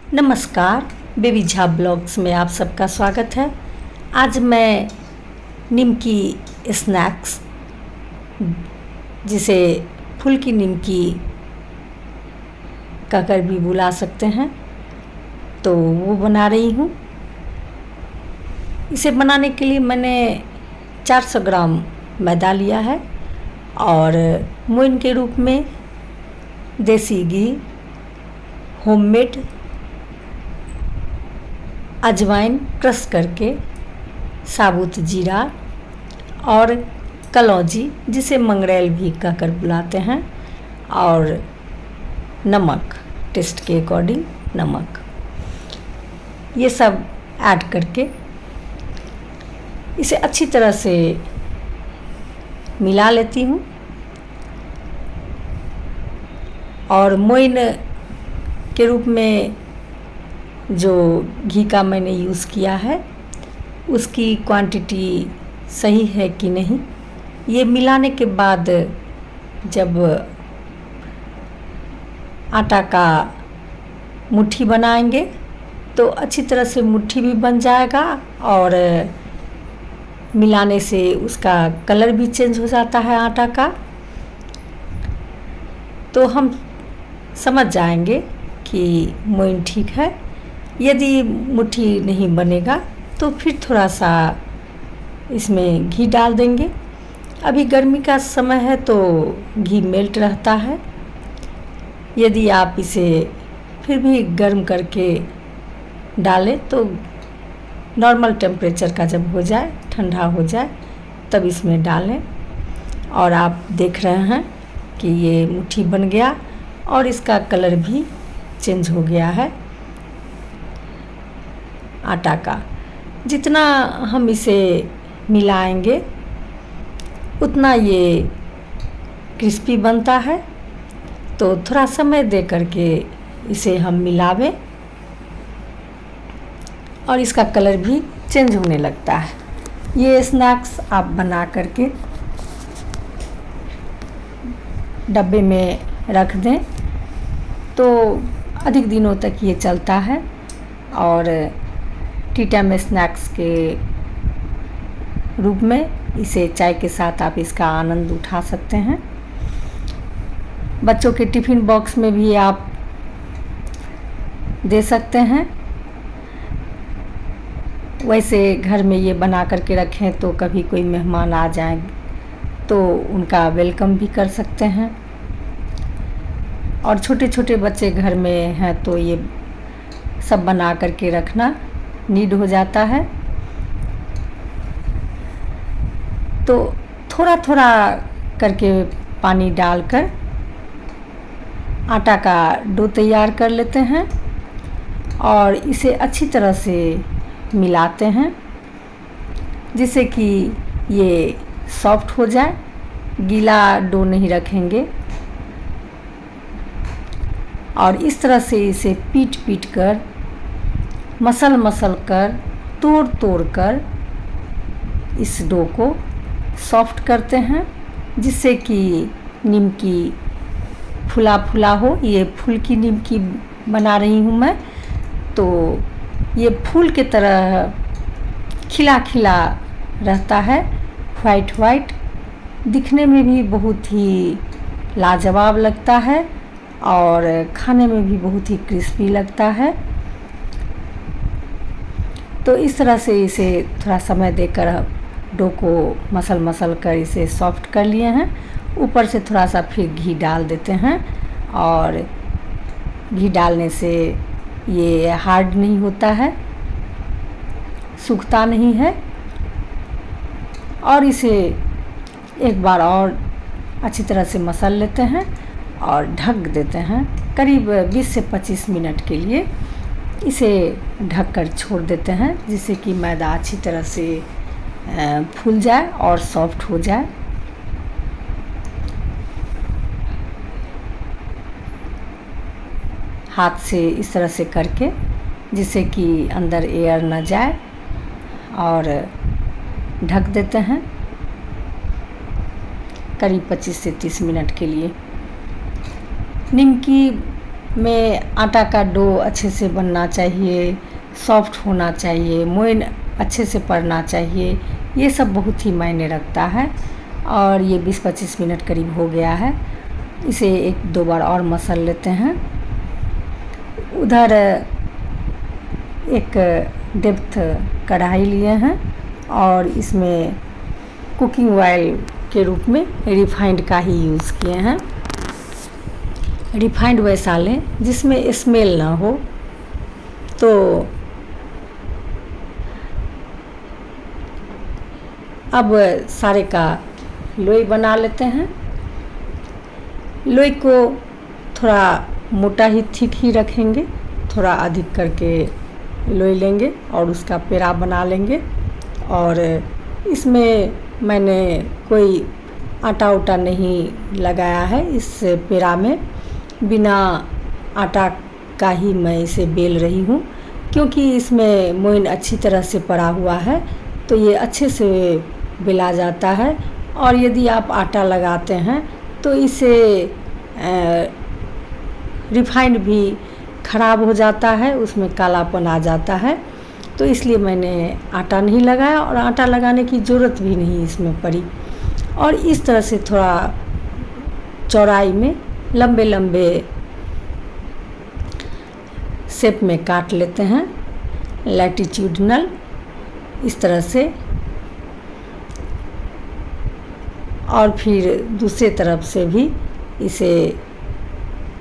नमस्कार, baby Jha blogs में आप सबका स्वागत है। आज मैं निमकी स्नैक्स, जिसे फुल्की निमकी कहकर भी बुला सकते हैं, तो वो बना रही हूँ। इसे बनाने के लिए मैंने 400 ग्राम मैदा लिया है और मोइन के रूप में देसी घी, होममेड अजवाइन क्रश करके, साबुत जीरा और कलौंजी, जिसे मंगरेल भी कहकर बुलाते हैं, और नमक, टेस्ट के अकॉर्डिंग नमक, ये सब ऐड करके इसे अच्छी तरह से मिला लेती हूँ। और मोइन के रूप में जो घी का मैंने यूज़ किया है, उसकी क्वांटिटी सही है कि नहीं, ये मिलाने के बाद जब आटा का मुट्ठी बनाएंगे तो अच्छी तरह से मुट्ठी भी बन जाएगा और मिलाने से उसका कलर भी चेंज हो जाता है आटा का। तो हम समझ जाएंगे कि मोइन ठीक है। यदि मुट्ठी नहीं बनेगा तो फिर थोड़ा सा इसमें घी डाल देंगे। अभी गर्मी का समय है तो घी मेल्ट रहता है। यदि आप इसे फिर भी गर्म करके डालें तो नॉर्मल टेम्परेचर का जब हो जाए, ठंडा हो जाए, तब इसमें डालें। और आप देख रहे हैं कि ये मुट्ठी बन गया और इसका कलर भी चेंज हो गया है आटा का। जितना हम इसे मिलाएंगे उतना ये क्रिस्पी बनता है। तो थोड़ा समय दे करके इसे हम मिलावें और इसका कलर भी चेंज होने लगता है। ये स्नैक्स आप बना करके डब्बे में रख दें तो अधिक दिनों तक ये चलता है और टी टाइम स्नैक्स के रूप में इसे चाय के साथ आप इसका आनंद उठा सकते हैं। बच्चों के टिफ़िन बॉक्स में भी आप दे सकते हैं। वैसे घर में ये बना करके रखें तो कभी कोई मेहमान आ जाए तो उनका वेलकम भी कर सकते हैं। और छोटे छोटे बच्चे घर में हैं तो ये सब बना करके रखना नीड हो जाता है। तो थोड़ा थोड़ा करके पानी डालकर आटा का डो तैयार कर लेते हैं और इसे अच्छी तरह से मिलाते हैं जिससे कि ये सॉफ्ट हो जाए। गीला डो नहीं रखेंगे और इस तरह से इसे पीट पीट कर, मसल कर, तोड़ कर इस डो को सॉफ्ट करते हैं जिससे कि निमकी फुला फुला हो। ये फुल्की निमकी बना रही हूँ मैं, तो ये फूल की तरह खिला खिला रहता है, वाइट वाइट, दिखने में भी बहुत ही लाजवाब लगता है और खाने में भी बहुत ही क्रिस्पी लगता है। तो इस तरह से इसे थोड़ा समय देकर डो को मसल कर इसे सॉफ्ट कर लिए हैं। ऊपर से थोड़ा सा फिर घी डाल देते हैं और घी डालने से ये हार्ड नहीं होता है, सूखता नहीं है। और इसे एक बार और अच्छी तरह से मसल लेते हैं और ढक देते हैं। करीब 20 से 25 मिनट के लिए इसे ढककर छोड़ देते हैं जिससे कि मैदा अच्छी तरह से फूल जाए और सॉफ्ट हो जाए। हाथ से इस तरह से करके, जिससे कि अंदर एयर न जाए, और ढक देते हैं करीब 25 से 30 मिनट के लिए। निमकी में आटा का डो अच्छे से बनना चाहिए, सॉफ्ट होना चाहिए, मोइन अच्छे से पड़ना चाहिए, ये सब बहुत ही मायने रखता है। और ये 20-25 मिनट करीब हो गया है। इसे 1-2 बार और मसल लेते हैं। उधर एक डेप्थ कढ़ाई लिए हैं और इसमें कुकिंग ऑयल के रूप में रिफाइंड का ही यूज़ किए हैं। रिफाइंड वैसा लें जिसमें स्मेल ना हो। तो अब सारे का लोई बना लेते हैं। लोई को थोड़ा मोटा ही थिक ही रखेंगे, थोड़ा अधिक करके लोई लेंगे और उसका पेड़ा बना लेंगे। और इसमें मैंने कोई आटा उटा नहीं लगाया है। इस पेड़ा में बिना आटा का ही मैं इसे बेल रही हूँ, क्योंकि इसमें मोइन अच्छी तरह से पड़ा हुआ है तो ये अच्छे से बेला जाता है। और यदि आप आटा लगाते हैं तो इसे रिफाइंड भी ख़राब हो जाता है, उसमें कालापन आ जाता है। तो इसलिए मैंने आटा नहीं लगाया और आटा लगाने की ज़रूरत भी नहीं इसमें पड़ी। और इस तरह से थोड़ा चौड़ाई में लंबे लंबे शेप में काट लेते हैं, लैटिट्यूडनल इस तरह से। और फिर दूसरे तरफ से भी इसे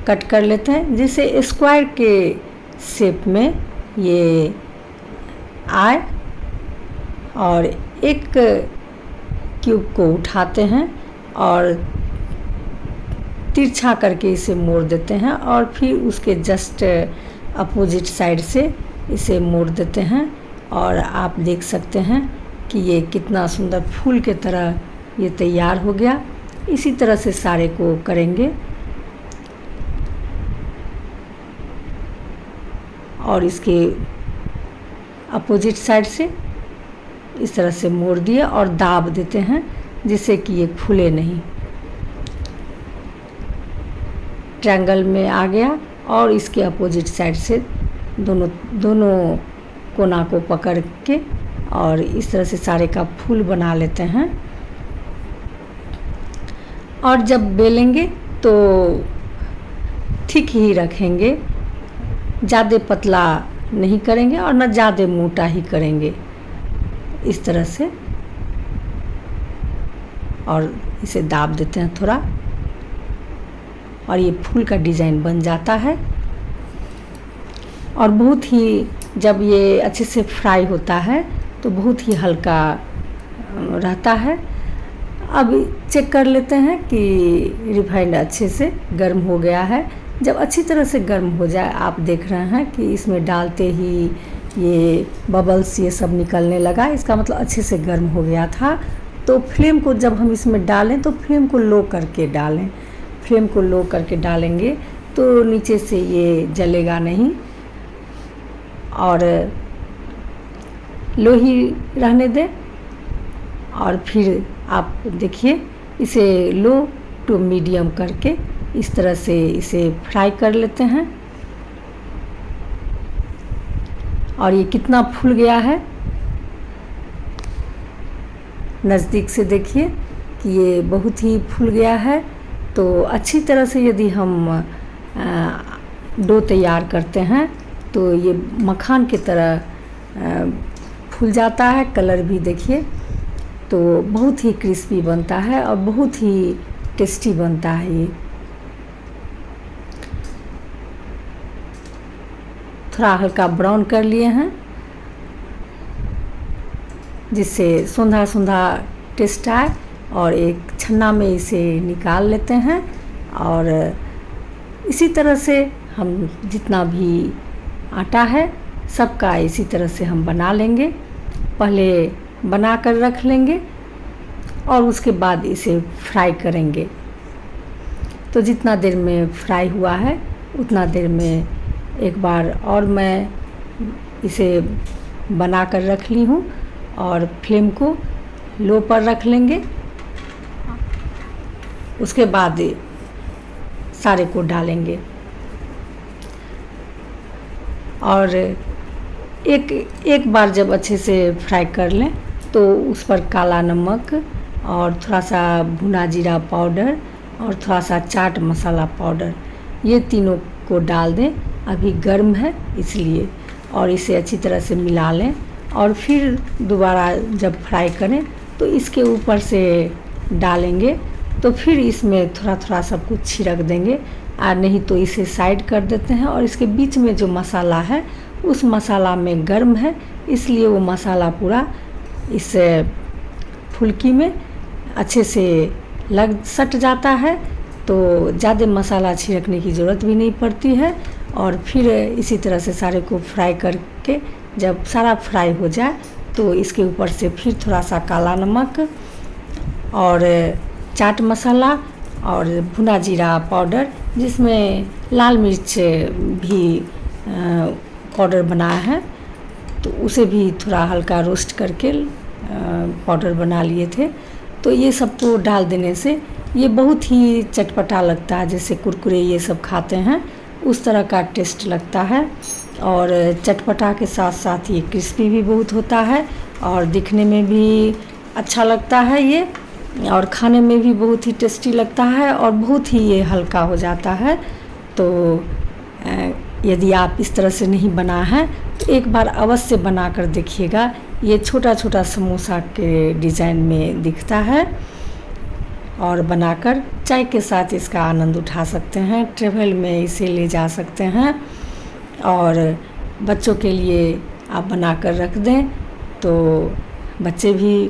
कट कर लेते हैं जिससे स्क्वायर के शेप में ये आए। और एक क्यूब को उठाते हैं और तिरछा करके इसे मोड़ देते हैं और फिर उसके जस्ट अपोजिट साइड से इसे मोड़ देते हैं। और आप देख सकते हैं कि ये कितना सुंदर फूल के तरह ये तैयार हो गया। इसी तरह से सारे को करेंगे। और इसके अपोजिट साइड से इस तरह से मोड़ दिए और दाब देते हैं जिससे कि ये फूले नहीं। ट्रायंगल में आ गया और इसके अपोजिट साइड से दोनों कोना को पकड़ के और इस तरह से सारे का फूल बना लेते हैं। और जब बेलेंगे तो थिक ही रखेंगे, ज़्यादा पतला नहीं करेंगे और न ज़्यादा मोटा ही करेंगे, इस तरह से। और इसे दाब देते हैं थोड़ा और ये फूल का डिज़ाइन बन जाता है। और बहुत ही जब ये अच्छे से फ्राई होता है तो बहुत ही हल्का रहता है। अब चेक कर लेते हैं कि रिफाइंड अच्छे से गर्म हो गया है। जब अच्छी तरह से गर्म हो जाए, आप देख रहे हैं कि इसमें डालते ही ये बबल्स ये सब निकलने लगा, इसका मतलब अच्छे से गर्म हो गया था। तो फ्लेम को जब हम इसमें डालें तो फ्लेम को लो करके डालें। फ्लेम को लो करके डालेंगे तो नीचे से ये जलेगा नहीं। और लो ही रहने दें। और फिर आप देखिए इसे लो टू मीडियम करके इस तरह से इसे फ्राई कर लेते हैं। और ये कितना फूल गया है, नज़दीक से देखिए कि ये बहुत ही फूल गया है। तो अच्छी तरह से यदि हम डो तैयार करते हैं तो ये मखान की तरह फूल जाता है। कलर भी देखिए तो बहुत ही क्रिस्पी बनता है और बहुत ही टेस्टी बनता है। ये थोड़ा हल्का ब्राउन कर लिए हैं जिससे सुंधा सुंधा टेस्ट आए। और एक छन्ना में इसे निकाल लेते हैं। और इसी तरह से हम जितना भी आटा है सबका इसी तरह से हम बना लेंगे। पहले बना कर रख लेंगे और उसके बाद इसे फ्राई करेंगे। तो जितना देर में फ्राई हुआ है उतना देर में एक बार और मैं इसे बना कर रख ली हूँ। और फ्लेम को लो पर रख लेंगे। उसके बाद सारे को डालेंगे। और एक बार जब अच्छे से फ्राई कर लें तो उस पर काला नमक और थोड़ा सा भुना जीरा पाउडर और थोड़ा सा चाट मसाला पाउडर, ये तीनों को डाल दें। अभी गर्म है इसलिए, और इसे अच्छी तरह से मिला लें और फिर दोबारा जब फ्राई करें तो इसके ऊपर से डालेंगे तो फिर इसमें थोड़ा थोड़ा सब कुछ छिड़क देंगे, और नहीं तो इसे साइड कर देते हैं। और इसके बीच में जो मसाला है उस मसाला में गर्म है, इसलिए वो मसाला पूरा इस फुल्की में अच्छे से सट जाता है, तो ज़्यादा मसाला छिड़कने की ज़रूरत भी नहीं पड़ती है। और फिर इसी तरह से सारे को फ्राई करके जब सारा फ्राई हो जाए तो इसके ऊपर से फिर थोड़ा सा काला नमक और चाट मसाला और भुना जीरा पाउडर, जिसमें लाल मिर्च भी पाउडर बनाया है, तो उसे भी थोड़ा हल्का रोस्ट करके पाउडर बना लिए थे। तो ये सब को डाल देने से ये बहुत ही चटपटा लगता है, जैसे कुरकुरे ये सब खाते हैं उस तरह का टेस्ट लगता है। और चटपटा के साथ साथ ये क्रिस्पी भी बहुत होता है और दिखने में भी अच्छा लगता है ये, और खाने में भी बहुत ही टेस्टी लगता है और बहुत ही ये हल्का हो जाता है। तो यदि आप इस तरह से नहीं बना है तो एक बार अवश्य बना कर देखिएगा। ये छोटा छोटा समोसा के डिज़ाइन में दिखता है, और बनाकर चाय के साथ इसका आनंद उठा सकते हैं। ट्रैवल में इसे ले जा सकते हैं, और बच्चों के लिए आप बनाकर रख दें तो बच्चे भी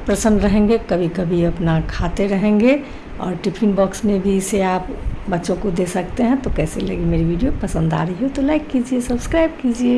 प्रसन्न रहेंगे, कभी कभी अपना खाते रहेंगे। और टिफ़िन बॉक्स में भी इसे आप बच्चों को दे सकते हैं। तो कैसे लगी मेरी वीडियो? पसंद आ रही हो तो लाइक कीजिए, सब्सक्राइब कीजिए।